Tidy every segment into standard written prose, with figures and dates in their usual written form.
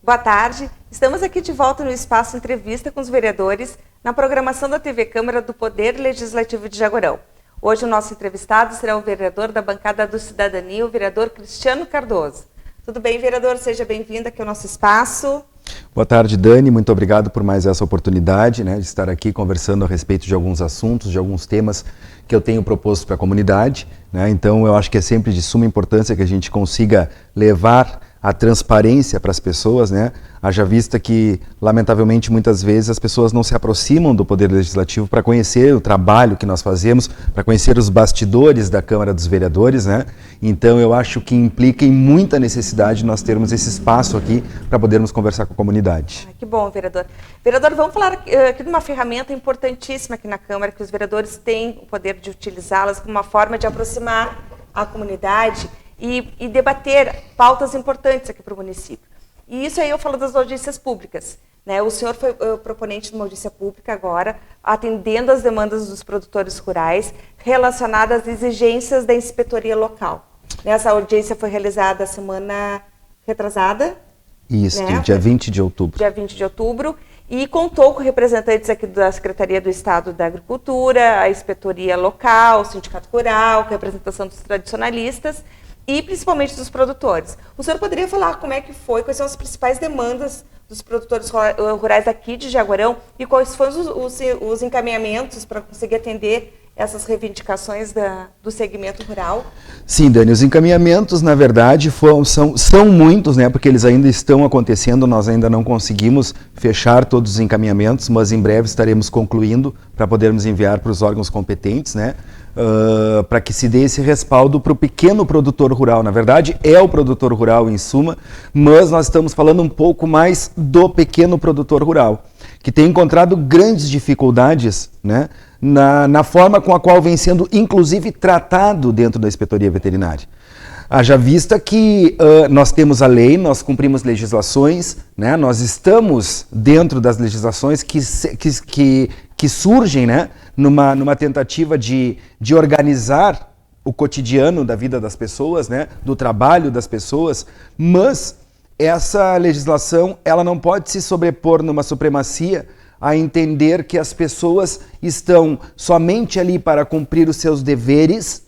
Boa tarde, estamos aqui de volta no Espaço Entrevista com os vereadores na programação da TV Câmara do Poder Legislativo de Jaguarão. Hoje o nosso entrevistado será o vereador da bancada do Cidadania, o vereador Cristiano Cardoso. Tudo bem, vereador? Seja bem-vindo aqui ao nosso espaço. Boa tarde, Dani. Muito obrigado por mais essa oportunidade, de estar aqui conversando a respeito de alguns assuntos, de alguns temas que eu tenho proposto para a comunidade. Então, eu acho que é sempre de suma importância que a gente consiga levar a transparência para as pessoas, haja vista que, lamentavelmente, muitas vezes as pessoas não se aproximam do Poder Legislativo para conhecer o trabalho que nós fazemos, para conhecer os bastidores da Câmara dos Vereadores, Então, eu acho que implica em muita necessidade nós termos esse espaço aqui para podermos conversar com a comunidade. Que bom, vereador. Vereador, vamos falar aqui de uma ferramenta importantíssima aqui na Câmara, que os vereadores têm o poder de utilizá-las como uma forma de aproximar a comunidade e debater pautas importantes aqui para o município. E isso aí eu falo das audiências públicas. O senhor foi proponente de uma audiência pública agora, atendendo às demandas dos produtores rurais relacionadas às exigências da inspetoria local. Essa audiência foi realizada semana retrasada. Isso, dia 20 de outubro. Dia 20 de outubro. E contou com representantes aqui da Secretaria do Estado da Agricultura, a inspetoria local, o Sindicato Rural, com a representação dos tradicionalistas e principalmente dos produtores. O senhor poderia falar como é que foi, quais são as principais demandas dos produtores rurais aqui de Jaguarão e quais foram os encaminhamentos para conseguir atender essas reivindicações do segmento rural? Sim, Dani, os encaminhamentos, na verdade, são muitos, porque eles ainda estão acontecendo, nós ainda não conseguimos fechar todos os encaminhamentos, mas em breve estaremos concluindo para podermos enviar para os órgãos competentes, para que se dê esse respaldo para o pequeno produtor rural. Na verdade, é o produtor rural em suma, mas nós estamos falando um pouco mais do pequeno produtor rural, que tem encontrado grandes dificuldades, na forma com a qual vem sendo, inclusive, tratado dentro da inspetoria veterinária. Haja vista que nós temos a lei, nós cumprimos legislações, nós estamos dentro das legislações que surgem, numa tentativa de organizar o cotidiano da vida das pessoas, do trabalho das pessoas, mas essa legislação ela não pode se sobrepor numa supremacia a entender que as pessoas estão somente ali para cumprir os seus deveres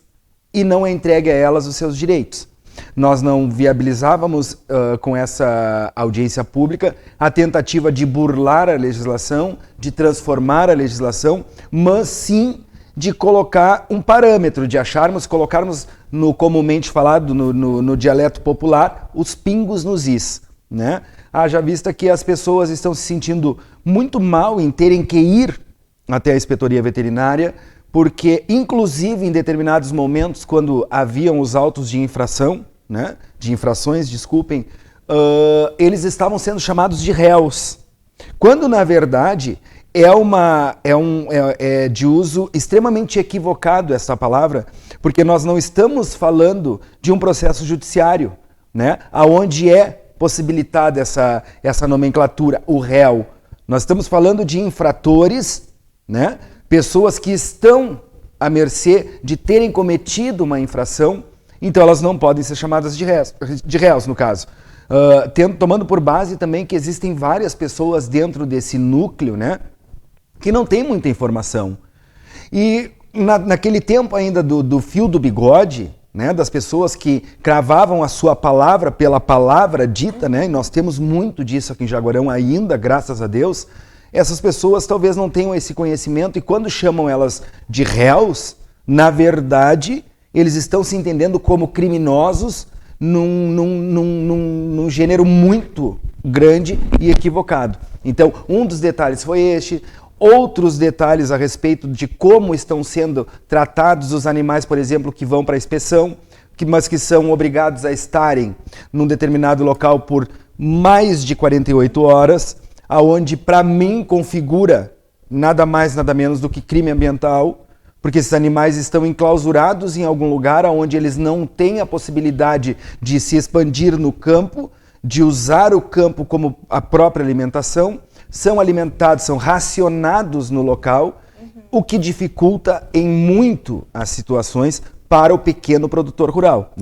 e não entregue a elas os seus direitos. Nós não viabilizávamos com essa audiência pública a tentativa de burlar a legislação, de transformar a legislação, mas sim de colocar um parâmetro, de colocarmos no comumente falado, no dialeto popular, os pingos nos is. Haja vista que as pessoas estão se sentindo muito mal em terem que ir até a inspetoria veterinária, porque, inclusive, em determinados momentos, quando haviam os autos de infração, eles estavam sendo chamados de réus, quando, na verdade, é de uso extremamente equivocado essa palavra, porque nós não estamos falando de um processo judiciário, onde é possibilitada essa nomenclatura, o réu. Nós estamos falando de infratores, pessoas que estão à mercê de terem cometido uma infração, então elas não podem ser chamadas de réus, no caso. Tomando por base também que existem várias pessoas dentro desse núcleo, que não tem muita informação. E naquele tempo ainda do fio do bigode, das pessoas que cravavam a sua palavra pela palavra dita, e nós temos muito disso aqui em Jaguarão ainda, graças a Deus, essas pessoas talvez não tenham esse conhecimento e quando chamam elas de réus, na verdade, eles estão se entendendo como criminosos num gênero muito grande e equivocado. Então, um dos detalhes foi este. Outros detalhes a respeito de como estão sendo tratados os animais, por exemplo, que vão para a inspeção, mas que são obrigados a estarem num determinado local por mais de 48 horas, aonde para mim configura nada mais, nada menos do que crime ambiental, porque esses animais estão enclausurados em algum lugar onde eles não têm a possibilidade de se expandir no campo, de usar o campo como a própria alimentação, são alimentados, são racionados no local, o que dificulta em muito as situações para o pequeno produtor rural,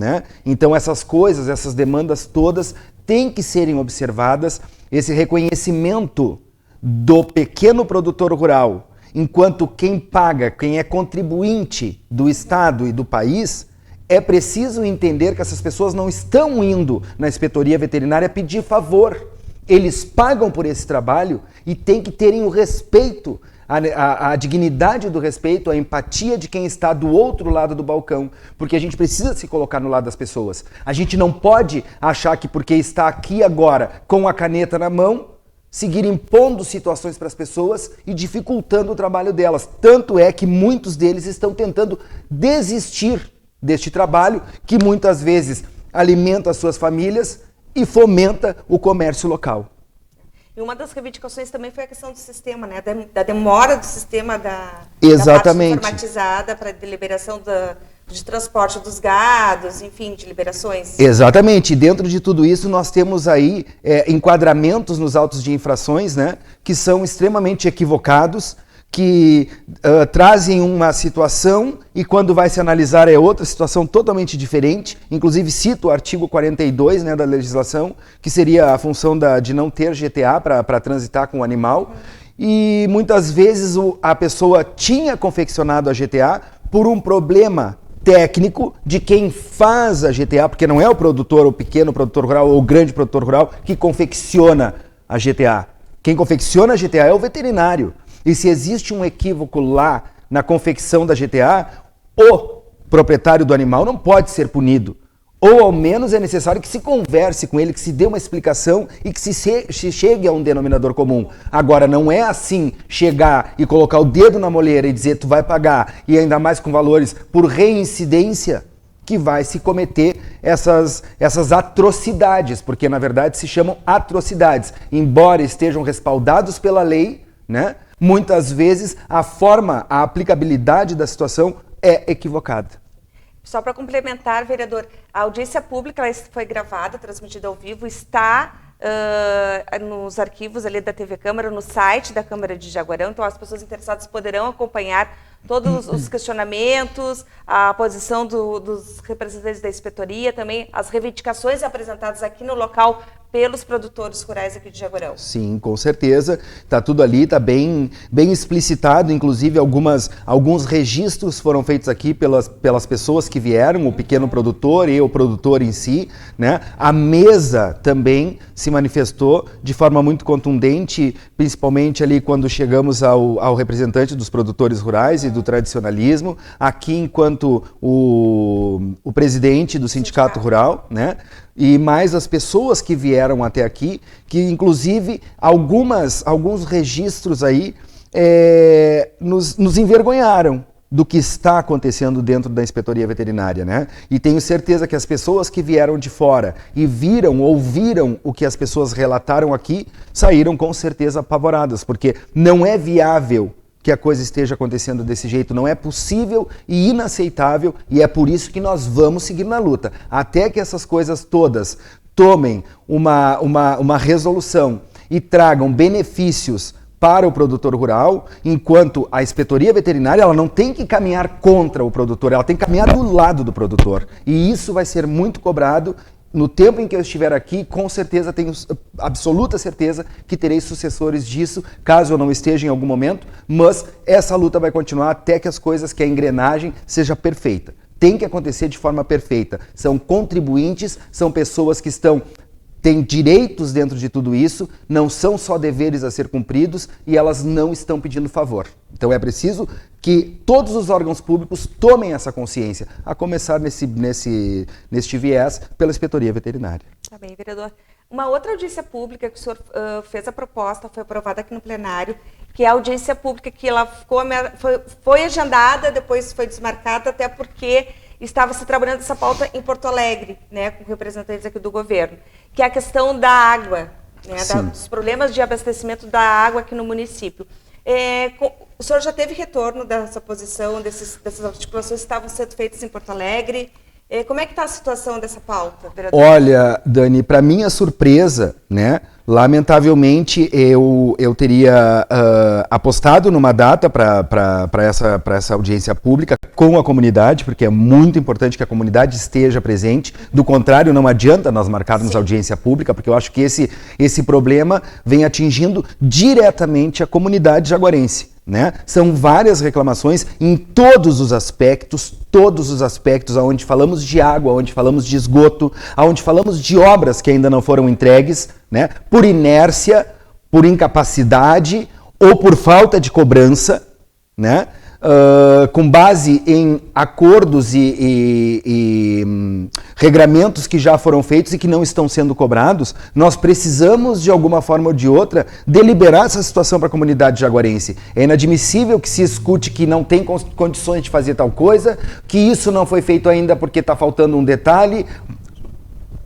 Então essas coisas, essas demandas todas tem que serem observadas, esse reconhecimento do pequeno produtor rural, enquanto quem paga, quem é contribuinte do Estado e do país, é preciso entender que essas pessoas não estão indo na inspetoria veterinária pedir favor. Eles pagam por esse trabalho e tem que terem o respeito, a dignidade do respeito, a empatia de quem está do outro lado do balcão, porque a gente precisa se colocar no lado das pessoas. A gente não pode achar que porque está aqui agora com a caneta na mão, seguir impondo situações para as pessoas e dificultando o trabalho delas. Tanto é que muitos deles estão tentando desistir deste trabalho, que muitas vezes alimenta as suas famílias e fomenta o comércio local. E uma das reivindicações também foi a questão do sistema, né? Da demora do sistema da parte informatizada para a deliberação de transporte dos gados, enfim, de liberações. Exatamente. E dentro de tudo isso nós temos aí enquadramentos nos autos de infrações, né, que são extremamente equivocados, que trazem uma situação e quando vai se analisar é outra situação totalmente diferente. Inclusive cito o artigo 42, né, da legislação, que seria a função de não ter GTA para transitar com o animal. E muitas vezes a pessoa tinha confeccionado a GTA por um problema técnico de quem faz a GTA, porque não é o produtor, o pequeno produtor rural ou o grande produtor rural que confecciona a GTA. Quem confecciona a GTA é o veterinário. E se existe um equívoco lá na confecção da GTA, o proprietário do animal não pode ser punido. Ou ao menos é necessário que se converse com ele, que se dê uma explicação e que se chegue a um denominador comum. Agora, não é assim chegar e colocar o dedo na moleira e dizer tu vai pagar, e ainda mais com valores por reincidência, que vai se cometer essas atrocidades, porque na verdade se chamam atrocidades. Embora estejam respaldados pela lei, né? Muitas vezes a aplicabilidade da situação é equivocada. Só para complementar, vereador, a audiência pública ela foi gravada, transmitida ao vivo, está nos arquivos ali da TV Câmara, no site da Câmara de Jaguarão, então as pessoas interessadas poderão acompanhar todos os questionamentos, a posição dos representantes da inspetoria, também as reivindicações apresentadas aqui no local pelos produtores rurais aqui de Jaguarão. Sim, com certeza. Está tudo ali, está bem explicitado, inclusive alguns registros foram feitos aqui pelas pessoas que vieram, o pequeno produtor e o produtor em si, né? A mesa também se manifestou de forma muito contundente, principalmente ali quando chegamos ao representante dos produtores rurais e do tradicionalismo, aqui enquanto o presidente do Sindicato Rural, né? E mais as pessoas que vieram até aqui, que inclusive alguns registros aí nos envergonharam do que está acontecendo dentro da inspetoria veterinária, né? E tenho certeza que as pessoas que vieram de fora e ouviram o que as pessoas relataram aqui, saíram com certeza apavoradas, porque não é viável que a coisa esteja acontecendo desse jeito, não é possível e inaceitável, e é por isso que nós vamos seguir na luta, até que essas coisas todas tomem uma resolução e tragam benefícios para o produtor rural, enquanto a inspetoria veterinária ela não tem que caminhar contra o produtor, ela tem que caminhar do lado do produtor, e isso vai ser muito cobrado. No tempo em que eu estiver aqui, com certeza, tenho absoluta certeza que terei sucessores disso, caso eu não esteja em algum momento, mas essa luta vai continuar até que a engrenagem seja perfeita. Tem que acontecer de forma perfeita. São contribuintes, são pessoas que têm direitos dentro de tudo isso, não são só deveres a ser cumpridos e elas não estão pedindo favor. Então é preciso que todos os órgãos públicos tomem essa consciência, a começar neste viés pela inspetoria veterinária. Tá bem, vereador. Uma outra audiência pública que o senhor fez a proposta, foi aprovada aqui no plenário, que é a audiência pública que ela foi agendada, depois foi desmarcada, até porque estava se trabalhando essa pauta em Porto Alegre, né, com representantes aqui do governo, que é a questão da água, né, dos problemas de abastecimento da água aqui no município. O senhor já teve retorno dessa posição, dessas articulações que estavam sendo feitas em Porto Alegre? Como é que está a situação dessa pauta, vereador? Olha, Dani, para minha surpresa, né, Lamentavelmente, eu teria apostado numa data para essa audiência pública com a comunidade, porque é muito importante que a comunidade esteja presente. Do contrário, não adianta nós marcarmos audiência pública, porque eu acho que esse problema vem atingindo diretamente a comunidade jaguarense. Né? São várias reclamações em todos os aspectos, onde falamos de água, onde falamos de esgoto, onde falamos de obras que ainda não foram entregues, né? Por inércia, por incapacidade ou por falta de cobrança, né? Com base em acordos e regramentos que já foram feitos e que não estão sendo cobrados, nós precisamos, de alguma forma ou de outra, deliberar essa situação para a comunidade jaguarense. É inadmissível que se escute que não tem condições de fazer tal coisa, que isso não foi feito ainda porque está faltando um detalhe.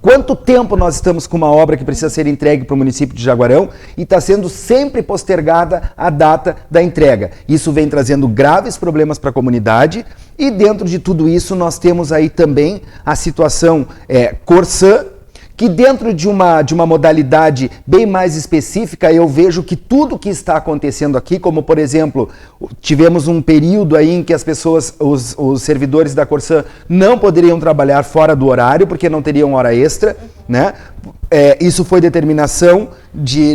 Quanto tempo nós estamos com uma obra que precisa ser entregue para o município de Jaguarão e está sendo sempre postergada a data da entrega. Isso vem trazendo graves problemas para a comunidade e dentro de tudo isso nós temos aí também a situação Corsã, que dentro de uma modalidade bem mais específica, eu vejo que tudo que está acontecendo aqui, como por exemplo, tivemos um período aí em que as pessoas, os servidores da Corsã não poderiam trabalhar fora do horário, porque não teriam hora extra, né? Isso foi determinação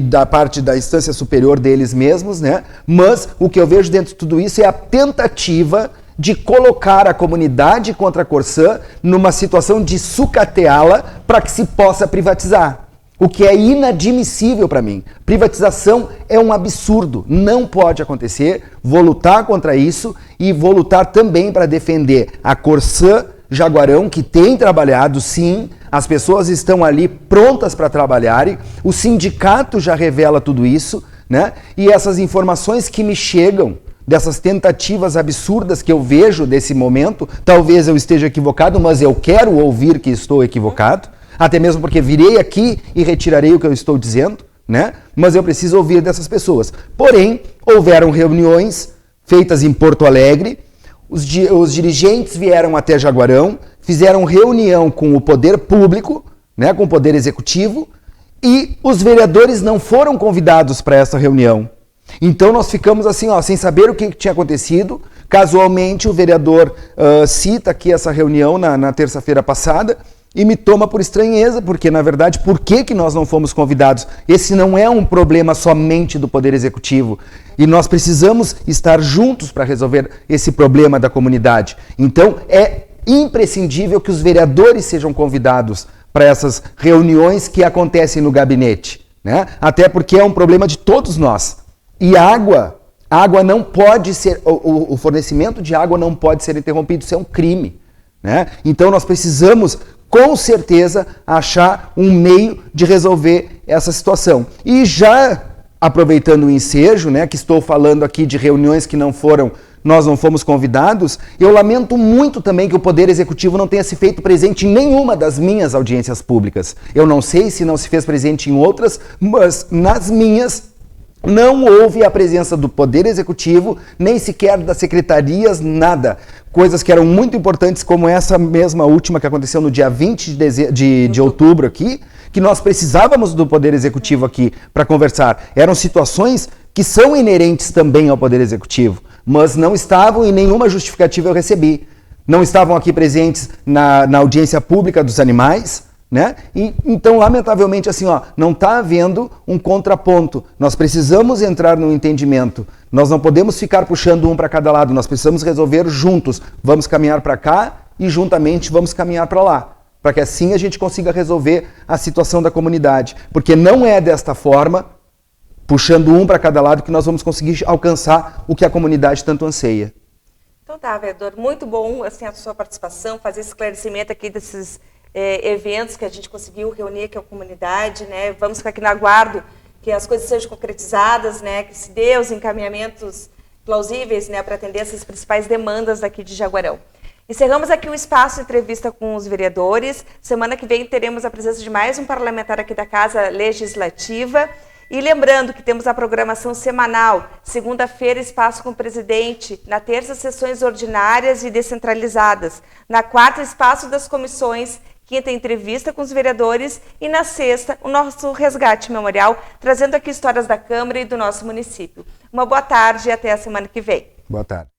da parte da instância superior deles mesmos, né? Mas o que eu vejo dentro de tudo isso é a tentativa de colocar a comunidade contra a Corsã numa situação de sucateá-la para que se possa privatizar. O que é inadmissível para mim. Privatização é um absurdo, não pode acontecer. Vou lutar contra isso e vou lutar também para defender a Corsã Jaguarão, que tem trabalhado sim, as pessoas estão ali prontas para trabalharem, o sindicato já revela tudo isso, né? E essas informações que me chegam, dessas tentativas absurdas que eu vejo desse momento, talvez eu esteja equivocado, mas eu quero ouvir que estou equivocado, até mesmo porque virei aqui e retirarei o que eu estou dizendo, né? Mas eu preciso ouvir dessas pessoas. Porém, houveram reuniões feitas em Porto Alegre, os dirigentes vieram até Jaguarão, fizeram reunião com o poder público, né, com o poder executivo, e os vereadores não foram convidados para essa reunião. Então nós ficamos assim, sem saber o que tinha acontecido. Casualmente o vereador cita aqui essa reunião na terça-feira passada e me toma por estranheza, porque na verdade, por que nós não fomos convidados? Esse não é um problema somente do Poder Executivo e nós precisamos estar juntos para resolver esse problema da comunidade. Então é imprescindível que os vereadores sejam convidados para essas reuniões que acontecem no gabinete, né? Até porque é um problema de todos nós. E a água não pode ser, o fornecimento de água não pode ser interrompido, isso é um crime, né? Então nós precisamos, com certeza, achar um meio de resolver essa situação. E já aproveitando o ensejo, né, que estou falando aqui de reuniões que nós não fomos convidados, eu lamento muito também que o Poder Executivo não tenha se feito presente em nenhuma das minhas audiências públicas. Eu não sei se não se fez presente em outras, mas nas minhas não houve a presença do Poder Executivo, nem sequer das secretarias, nada. Coisas que eram muito importantes, como essa mesma última que aconteceu no dia 20 de outubro aqui, que nós precisávamos do Poder Executivo aqui para conversar. Eram situações que são inerentes também ao Poder Executivo, mas não estavam e nenhuma justificativa eu recebi. Não estavam aqui presentes na audiência pública dos animais, né? E, então, lamentavelmente, assim, não está havendo um contraponto. Nós precisamos entrar no entendimento. Nós não podemos ficar puxando um para cada lado. Nós precisamos resolver juntos. Vamos caminhar para cá e juntamente vamos caminhar para lá, para que assim a gente consiga resolver a situação da comunidade. Porque não é desta forma, puxando um para cada lado, que nós vamos conseguir alcançar o que a comunidade tanto anseia. Então tá, vereador, muito bom assim, a sua participação, fazer esse esclarecimento aqui desses eventos que a gente conseguiu reunir aqui a comunidade, né? Vamos ficar aqui no aguardo que as coisas sejam concretizadas, né? Que se dê os encaminhamentos plausíveis, né? Para atender essas principais demandas daqui de Jaguarão. Encerramos aqui o espaço entrevista com os vereadores. Semana que vem teremos a presença de mais um parlamentar aqui da Casa Legislativa. E lembrando que temos a programação semanal, segunda-feira, espaço com o presidente, na terça, sessões ordinárias e descentralizadas, na quarta, espaço das comissões, quinta, entrevista com os vereadores e na sexta, o nosso resgate memorial, trazendo aqui histórias da Câmara e do nosso município. Uma boa tarde e até a semana que vem. Boa tarde.